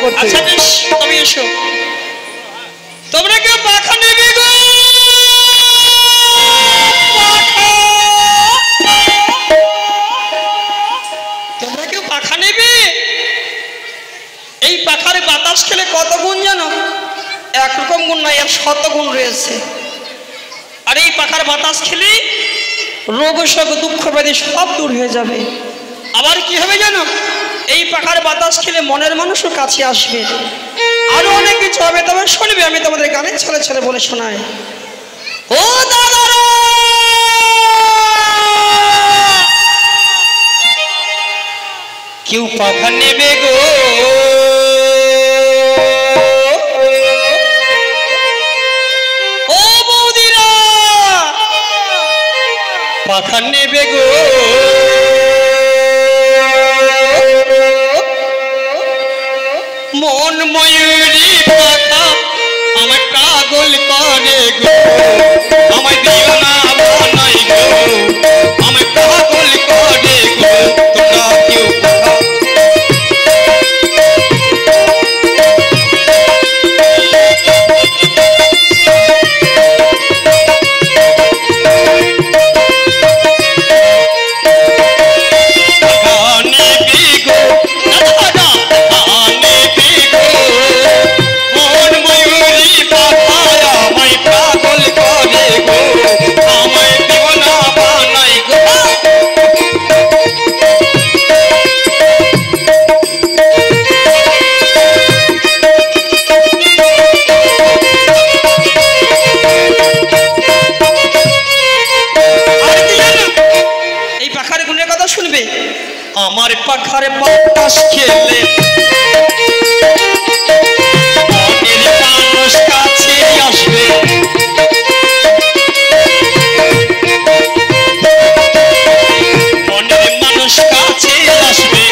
করতে। আচ্ছা বেশ, তুমি এসো। তোমরা কেউ পাখা নেবে গো? তোমরা কেউ পাখা নেবে? এই পাখার বাতাস খেলে কত গুণ জানো? একরকম গুণ নয়, এর শত গুণ রয়েছে। আর এই পাখার বাতাস খেলে রোগ শোক দুঃখ ব্যাধি সব দূর হয়ে যাবে। আবার কি হবে জানো? এই পাখার বাতাস খেলে মনের মানুষও কাছে আসবে। আরো অনেক কিছু হবে, তবে শুনবে আমি তোমাদের গানের ছেলে ছেলে বলে শোনাই। ও দাদারা, কেউ পাখা নেবে গো? ও বৌদিরা, পাখা নেবে গো? মন ময়ূরী পাখা আমার পাগল করে গো, আমায় দিও না বানাই গো, আমায় পাগল করে গো। তোমরা কেউ পাখা আমার পাখার বাতাস খেলে মনের মানুষ কাছে আসবে। মনের মানুষ কাছে আসবে,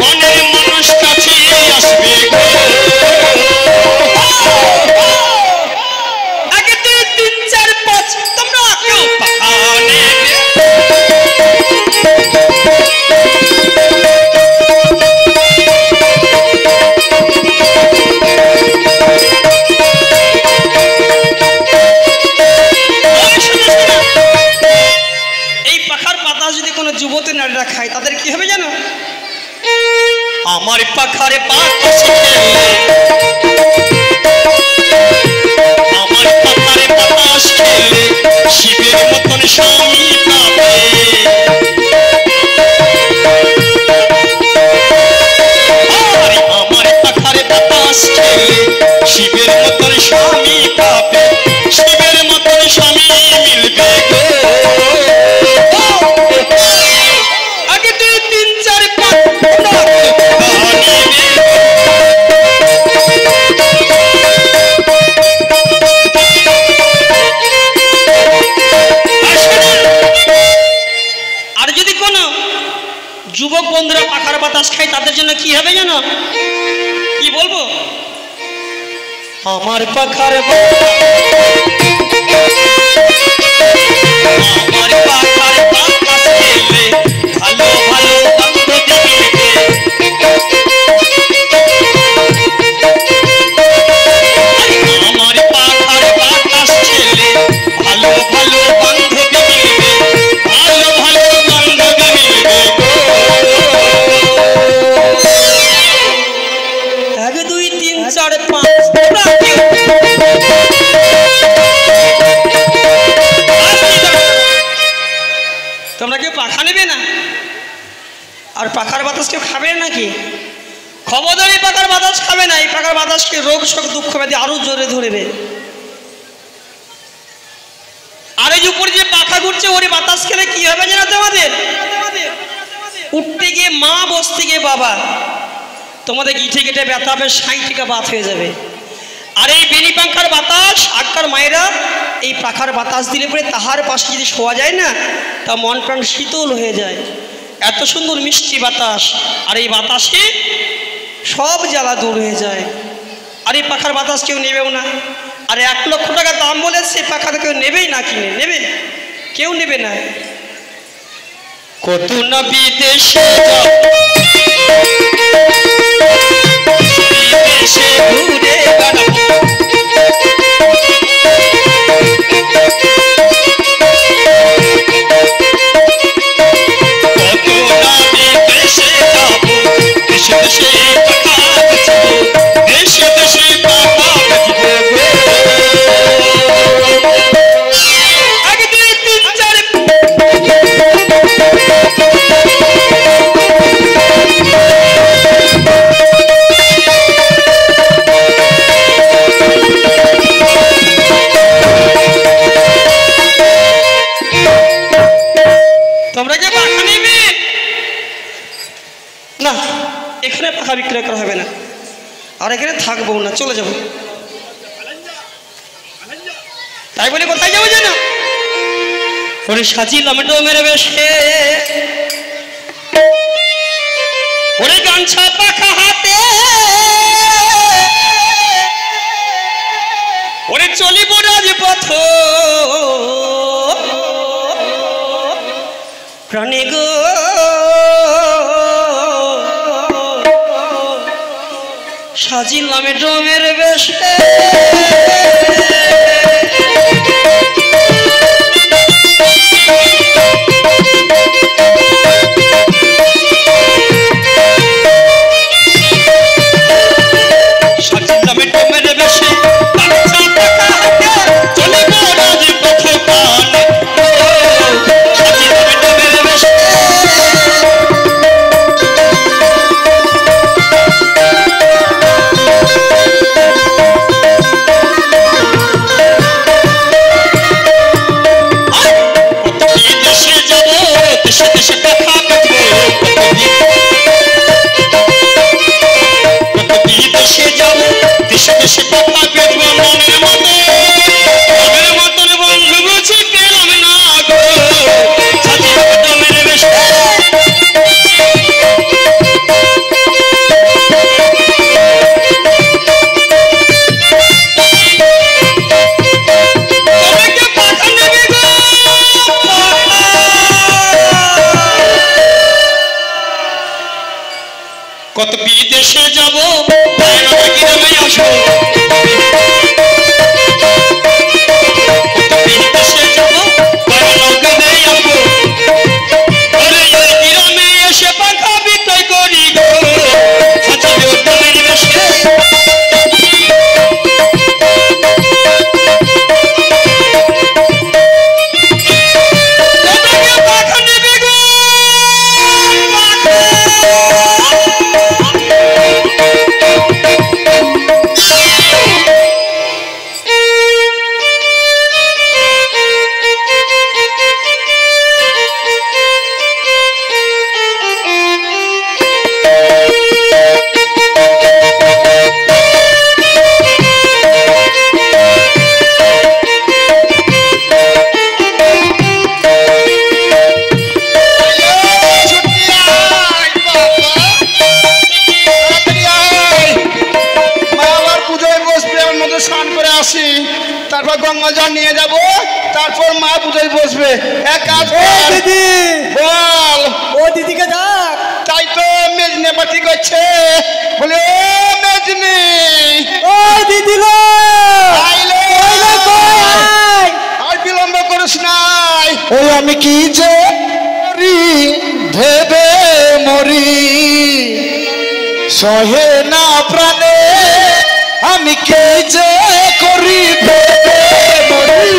মনের মানুষ কাছে আসবে গো। আগে 2, 3, 4, 5 তোমরা কেউ পাখা নেবে? যুবতী নারীরা খায়, তাদের কি হবে জানো? আমার পাখারে বাতাস খেলে, আমার পাখারে বাতাস খেলে শিবের মতন স্বামী পাবে। আমার পাখারে বাতাস খেলে শিবের মতন স্বামী পাবে, শিবের মতন স্বামী মিলবে গো। যুবক বন্ধুরা পাখার বাতাস খায়, তাদের জন্য কি হবে জানো? কি বলবো? আমার পাখার আমার পাখার বাতাস খেলে ভালো ভালো বান্ধবী মিলবে। আমার পাখার বাতাস খেলে ভালো ভালো বান্ধবী মিলবে, ভালো ভালো বান্ধবী মিলবে গো। 1, 2, 3, 4, 5 তোমরা কেউ পাখা নেবে না? আর পাখার বাতাস কেউ খাবে নাকি? খবরদার এই পাখার বাতাস খাবে না। এই পাখার বাতাসকে রোগ শোক দুঃখ ব্যাধি আরো জোরে ধরবে। আর এই উপরে যে পাখা ঘুরছে ওর বাতাস খেলে কি হবে জানো তোমাদের? উঠতে গিয়ে মা, বসতে গিয়ে বাবা, তোমাদের গিঠে গেটে ব্যথা হবে, 60 টাকা বাত হয়ে যাবে। আর এই বেনি পাখার বাতাস আগকার মায়েরা এই পাখার বাতাস দিলে পরে তাহার পাশে যদি শোয়া যায় না, তা মন প্রাণ শীতল হয়ে যায়। এত সুন্দর মিষ্টি বাতাস, আর এই বাতাসে সব জ্বালা দূর হয়ে যায়। আর এই পাখার বাতাস কেউ নেবেও না। আর 1 লক্ষ টাকা দাম বলে সে পাখা তো কেউ নেবেই না, কিনে নেবে? কেউ নেবে না। কত না বিদেশে আর এখানে থাকবো না, চলে যাবো। তাই বলে কোথায় যাবো জানো? ওরে সাজিলাম ডোমের বেশে, ওরে গামছা পাখা হাতে, ওরে চলিব রাজপথ প্রাণে গো, সাজিলাম ডোমের বেশে। কত বিদেশে যাব গ্রামে আসো, কত বিদেশে যাব গ্রামে আসো, ওরে গ্রামে এসে পাখা বিক্রয় করি গো, সাজিও ডোমের বেশে। তারপর গঙ্গা জল নিয়ে যাব, তারপর মা পুজোয় বসবে। এক কাজ দিদি বল। ও দিদিকে ডাক। তাই তো মেজনে পাটি করছে, বলে ও মেজনি, ও দিদি গো আইলে আর বিলম্ব করিস নাই। ওই আমি কি যে মরি ভেবে মরি, সহে না প্রাণে আমি কি যে করি ভেবে মরি।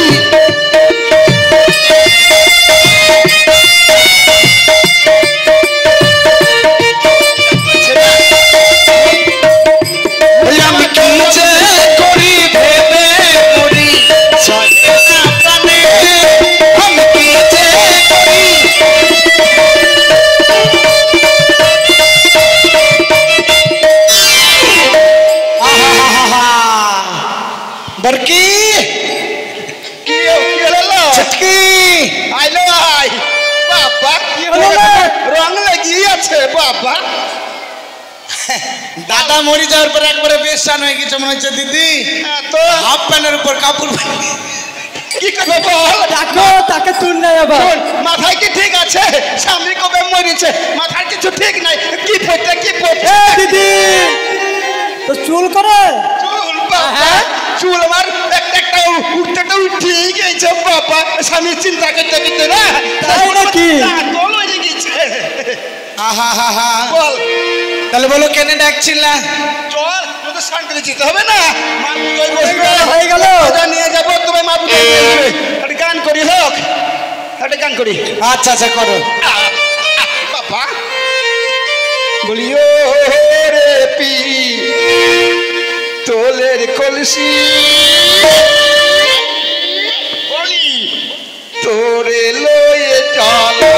আমি কি যে করি ভেবে মরি, সহে না প্রাণে আমি কি যে করি। बरकी কি হলো छटकी আইলো আই বাবা, কি হলো? রং লাগিয়ে আছে বাবা। दादा मरी যাওয়ার পর একবারে বেশান হয়ে গেছে মনে হচ্ছে দিদি। তো হাফ প্যান্টের উপর কাপড় কি করবো বল? ডাকো তাকে তুল না বাবা। শোন, মাথায় কি ঠিক আছে? স্বামী কবে মরেছে, মাথায় কিছু ঠিক নাই। কি পড়তে কি পড়তে দিদি তো চুল করে চুল বাবা, চুল আমার একটা উঠতে উঠেই গেছে বাবা। স্বামী চিন্তা করতে করতে না তাই নাকি? দল হয়ে গেছে। আহা হা হা বল তাহলে বলো কেন ডাকছিলা? চল, তোদের স্নান করে যেতে হবে না? মা পুজোয় বসবে, হয়ে গেল। ওটা নিয়ে যাবো, তুমি মা পুজোয় বসবে। একটা গান করি হোক, একটা গান করি। আচ্ছা আচ্ছা করো। বাবা বলিও রে পি তোলের কলসি, বলি তোরে লয়ে চলা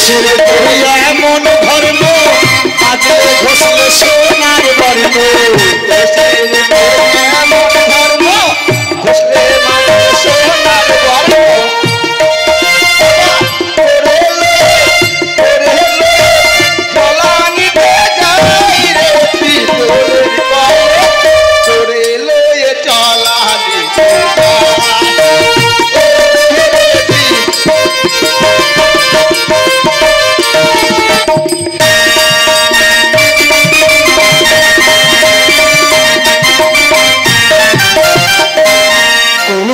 কলসির তোর এমন ধর্ম আজকে ঘষলে সোনার বর্ণ কলসির তোর এমন ধর্ম ঘষলে মানে সোনার বর্ণ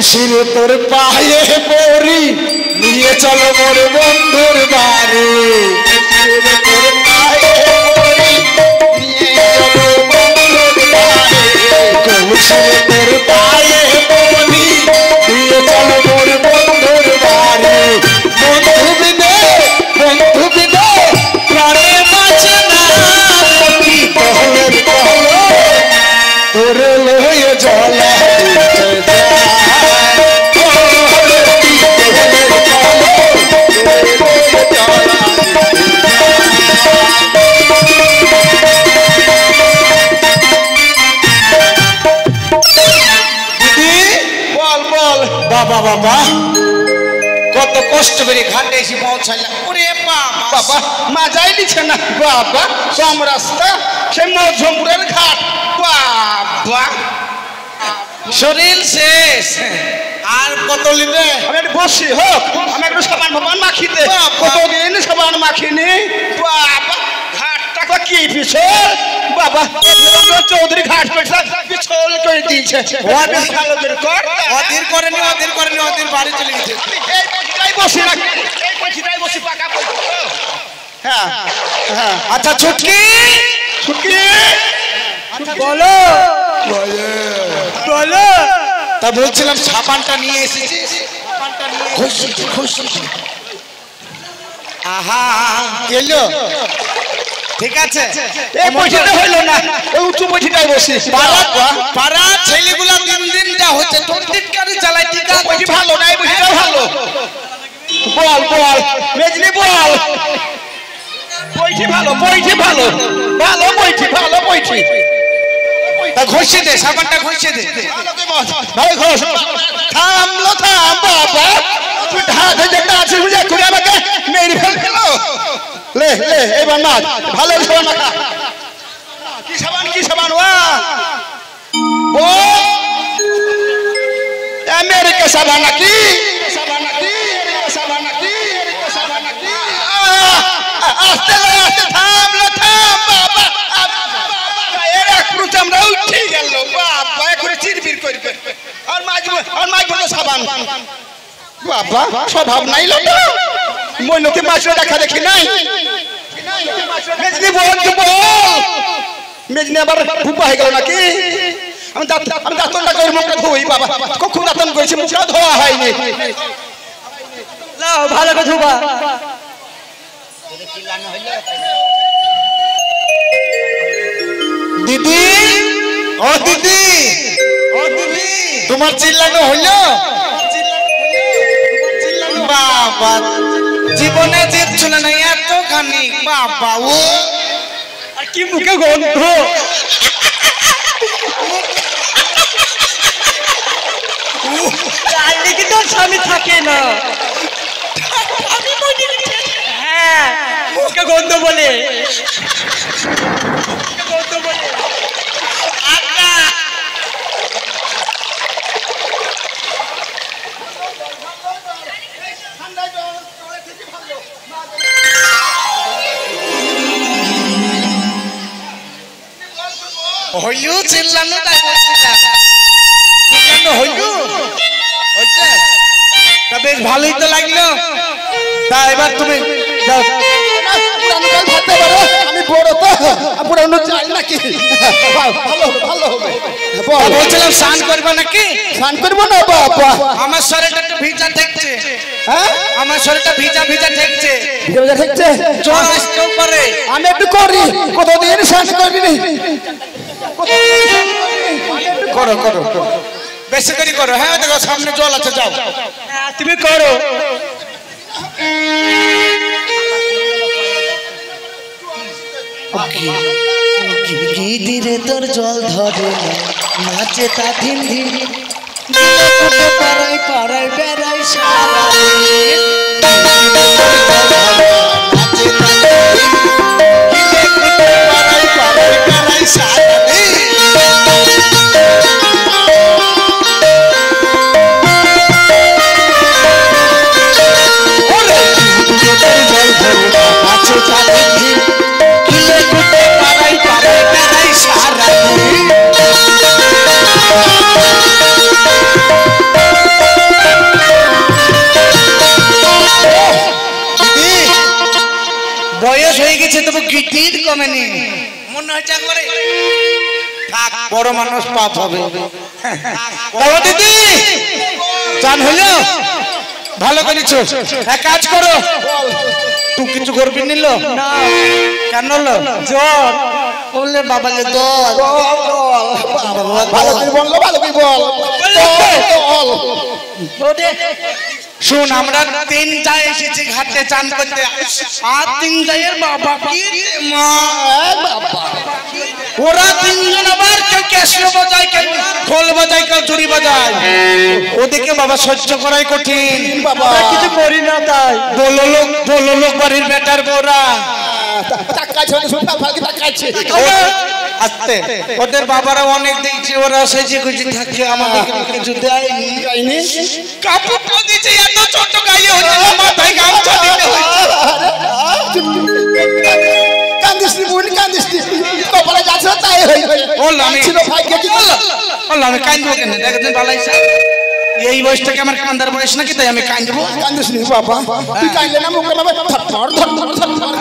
কলসির তোর পায়ে পড়ি নিয়ে চলো মোর বন্ধুর বাড়ি তোর পায়ে পড়ি নিয়ে চলো বন্ধুর বাড়ি কলসির তোর পায়ে পড়ি নিয়ে চলো মোর বন্ধুর বাড়ি বন্ধু বিনে প্রাণে বাঁচে না কি কহলের কহল তোর লয়ে জলা বাবা বাবা কত কষ্ট করে ঘাটে এসে পৌঁছালাম ওরে বাবা মাজাই দিচ্ছে না বাবা সম রাস্তা সে মধ্যমপুরের ঘাট বাবা শরীর শেষ আর কত লিবে আমি একটু বসি হোক আমি একটু সাবান ফাবান মাখিতে কতদিন সাবান মাখিনি বাবা ঘাটটা কি পিছল বাবা চৌধুরী ঘাট পিছল করে দিয়েছে ভালো করে কর অধীর করেনি অধীর বাড়ি চলে গেছে এই বসি না এই পয়সাটাই বসি পাকা হ্যাঁ হ্যাঁ আচ্ছা ছুটকি বলো বলো তা বলছিলাম সাবানটা নিয়ে এসেছিস আহা এলো ঠিক আছে এই পয়সাটা হইলো না ওই উঁচু পয়সাটাই বসি পাড়া ছেলেগুলা দিন দিন যা হচ্ছে টন্টিটকারি চালাই ঠিক আছে পয়সা ভালো না এই পয়সাটা ভালো বল মেজনি বল পয়সা ভালো ভালো পয়সা তা ঘষে দে সাবানটা ঘষে দে ভাই ঘষ থাম বাবা তুই ঢাকে যেটা আছে বুঝে করে আমাকে মেরে ফেলো লে এবার মাছ ভালো সাবান মাখা কি সাবান ওয়া ও আমেরিকা সাবান নাকি আস্তে থাম বাবা আমরা উঠে গেল বাবা করে চিরবির করবে আর মাছ বলো সাবান বাবা স্বভাব নাই লোক মইনকে মাছটা দেখা দেখি নাই মেজনি মেজনি আবার ভুপা হয়ে গেল নাকি আমি দাঁতনটা করে মুখটা ধুই বাবা কখন দাঁতন করেছি মুখটা ধোয়া হয়নি ভালো করে ধুবা দিদি ও দিদি তোমার চিল্লানো হইলো বাবা জীবনে জিতছিল না এতখানি বাবা ও আর কি মুখে গন্ধ কি তোর স্বামী থাকে না হ্যাঁ মুখে গন্ধ বলে হইলো চিল্লানো তাই বলছিলাম চিল্লানো হইলো হইছে তা বেশ ভালোই তো লাগলো তা এবার তুমি যাও আমি বড় তো পুরানো চাই নাকি ভালো হবে বলছিলাম স্নান করবে নাকি স্নান করবো না বাবা আমার শরীরটা একটু ভিজা ঠেকছে হ্যাঁ আমার শরীরটা ভিজা ঠেকছে ভিজা ঠেকছে জ্বর আসতেও পারে আমি একটু করি কতদিন স্নান করবি করো বেশি করে করো হ্যাঁ দেখো সামনে জল আছে যাও তুমি করো গিদিরে তোর জল ধরে নাচে তা দিন দিন পাড়ায় পাড়ায় বেড়াই সারা বয়স হয়ে গেছে তবু গিটির কমেনি মনে হচ্ছে একবারে থাক বড় মানুষ পাপ হবে বাবা দিদি চান হলো ভালো করেছো এক কাজ করো তুই কিছু করবি নিল না কেন হলো জ্বর বললে বাবালে দল ভালো করে বললো, ভালো করে বল। শুন আমরা তিনটায় এসেছি ঘাটে চান করতে আর তিনটায়ের বাবা কি মা ওরা তিনজন আবার কেউ ক্যাশিও বাজায় কেউ খোল বাজায় কেউ চুরি বাজায় ওদিকে বাবা সহ্য করাই কঠিন বাবা কিছু করি না তাই বলো লোক বাড়ির বেটার বউরা আস্তে ওদের বাবারা অনেক দেখছি ওরা সেজে গুজে থাকে আমাদেরকে কিছু দেয়নি কাপড় দিয়েছে এত ছোট গায়ে হচ্ছে না মাথায় গামছা দিতে হচ্ছে কান্দিসনি বোন কান্দিসনি কপালে যাচ্ছে তাই হই বললাম আমি ছিল ভাগ্য কি বললাম আমি কাঁদবো কেন দেখেন বালাইছা এই বয়সটাকে আমার কান্দার বয়স নাকি তাই আমি কাঁদবো কান্দিসনি বাবা তুই কাইলে না মুখে বাবা ধর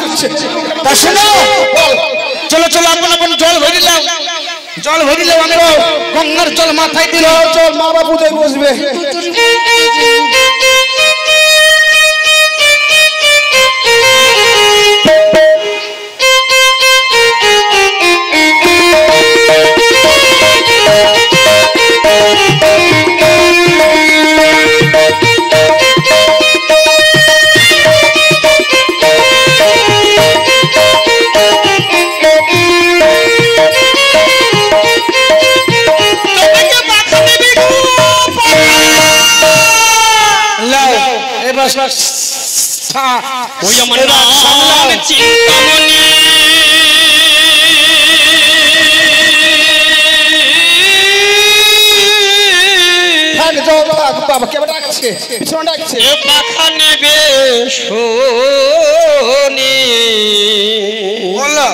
করছে তা শোনো চলো চলো আপন জল ভরি নাও আমি গঙ্গার জল মাথায় দিল চল মা বাবা পূজায় বসবে ওই আমার নাম চিন্তামণি বাবা কে ডাকছে পিছনে ডাকছে পাখা নেবে শোনে বলো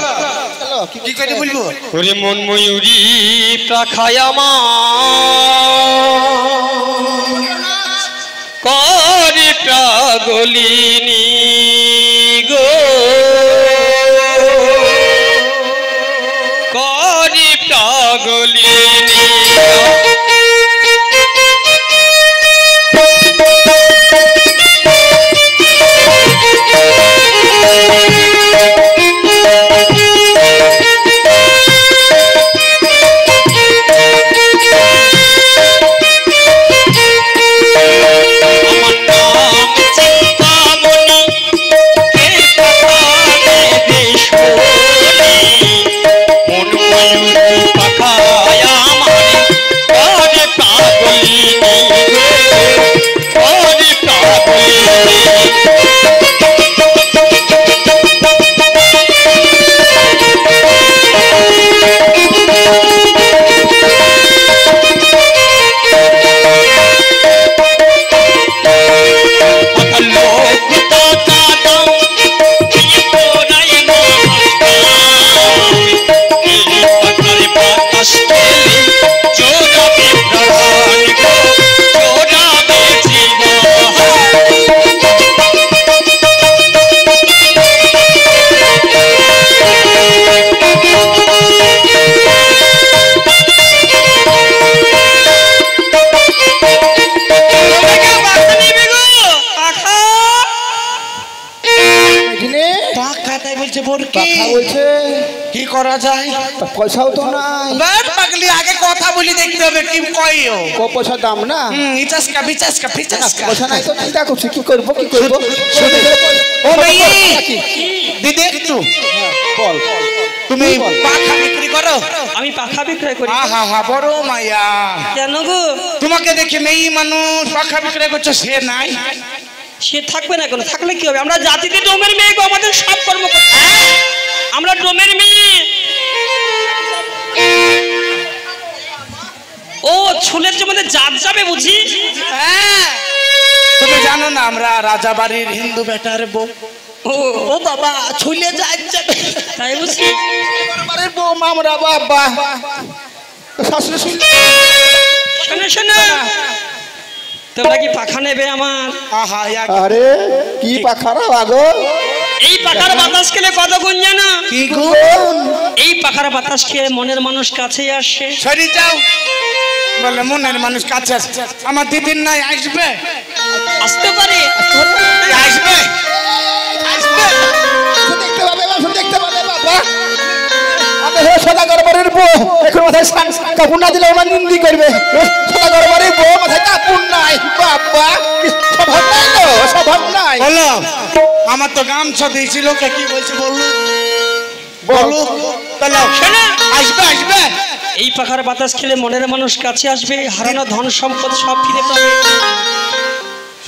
কি করে বলবো ওরে মন ময়ূরী পাখায় আমার করে পাগলিনী গো করে পাগলিনী কি করা যায় পয়সাও তো নাই থাকলে আগে কথা বলি দেখতে হবে কি কইও পয়সা দাম না ইচাসকা বিচাসকা ফিচাসকা পয়সা নাই তো চিন্তা করছি কি করব ও ভাই দিদি একটু বল তুমি পাখা বিক্রি করো? আমি পাখা বিক্রয় করি। আহা হা বড় মায়া। কেন গো? তোমাকে দেখে মেয়ে মানুষ পাখা বিক্রয় করছে, সে নাই? সে থাকবে না কেন? থাকলে কি হবে? আমরা জাতিতে ডোমের মেয়ে গো, আমাদের সব কর্ম করতে আমরা ডোমের মেয়ে। ও ছুলের জমাতে জাত যাবে বুঝি? হ্যাঁ, তুমি জানো না আমরা রাজাবাড়ির হিন্দু বেটার বউ। ও বাবা ছুলে যাবে তাই বুঝি? আরে বউ মামরা বাবা শাশুড়ি শুনলে শোনো শোনো, তোমরা কি পাখা নেবে আমার? আহা আরে কি পাখারা আগো, এই পাখার বাতাস খেলে কত গুণ জানো? কি গো? এই পাখার বাতাস খেয়ে মনের মানুষ কাছেই আসে। সরি যাও বলে মনের মানুষ কাছে আসছে। আমার দিদির নাই আসবে? আসতে পারে, আসবে দেখতে পাবে দেখতে পাবে বাবা। আমি হে সদাগর বাড়ির বউ, এখন মাথায় কাপড় না দিলে ওনার নিন্দি করবে। সদাগর বাড়ির বউ মাথায় কাপড় নাই বাবা, স্বভাব নাই তো, স্বভাব নাই। বলো, আমার তো গামছা দিয়েছিল, কে কি বলছে বললো বলো। তাহলে শোনো, আসবে আসবে। এই পাখার বাতাস খেলে মনের মানুষ কাছে আসবে, হারানো ধন সম্পদ সব ফিরে পাবে।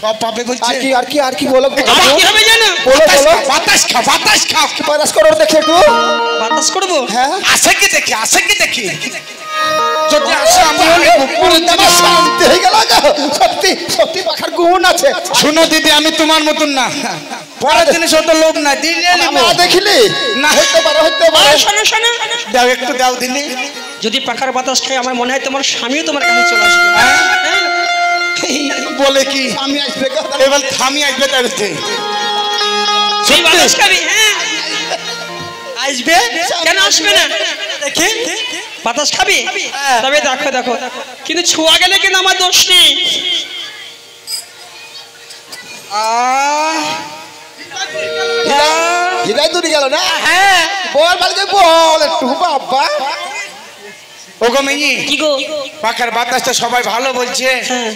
সব পাবে বলছে। আর কি বলো, আর কি হবে জানো? বলো বলো। বাতাস খাও বাতাস খাও। বাতাস করো দেখে একটু। বাতাস করবো? হ্যাঁ আসে কি দেখি, আসে কি দেখি। যদি আসে আমি আমার শান্তি হয়ে গেল গো। সত্যি সত্যি পাখার গুণ আছে। শোনো দিদি, আমি তোমার মতন না, পরের জিনিস অত লোভ নাই, দিলে না দেখিলি না হইতে পারে হইতে আর পারে। শোনো শোনো, দাও একটু দাও দিলি। যদি পাখার বাতাস খায় আমার মনে হয় তোমার স্বামীও তোমার কাছে চলে আসবে। হ্যাঁ? হ্যাঁ। বলে কি আমি আসবে এবার থামি আসবে তাই হচ্ছে। সেই বাতাস খাবি? হ্যাঁ আসবে, কেন আসবে না? দেখি বাতাস খাবি? তবে দেখো দেখো, কিন্তু ছোঁয়া গেলে কিন্তু আমার দোষ নেই। হৃদয় দূরে গেল না। হ্যাঁ বল বালকে বল একটু বাবা। ওগো মেয়ে, কি গো? পাখার বাতাসটা সবাই ভালো বলছে। হ্যাঁ।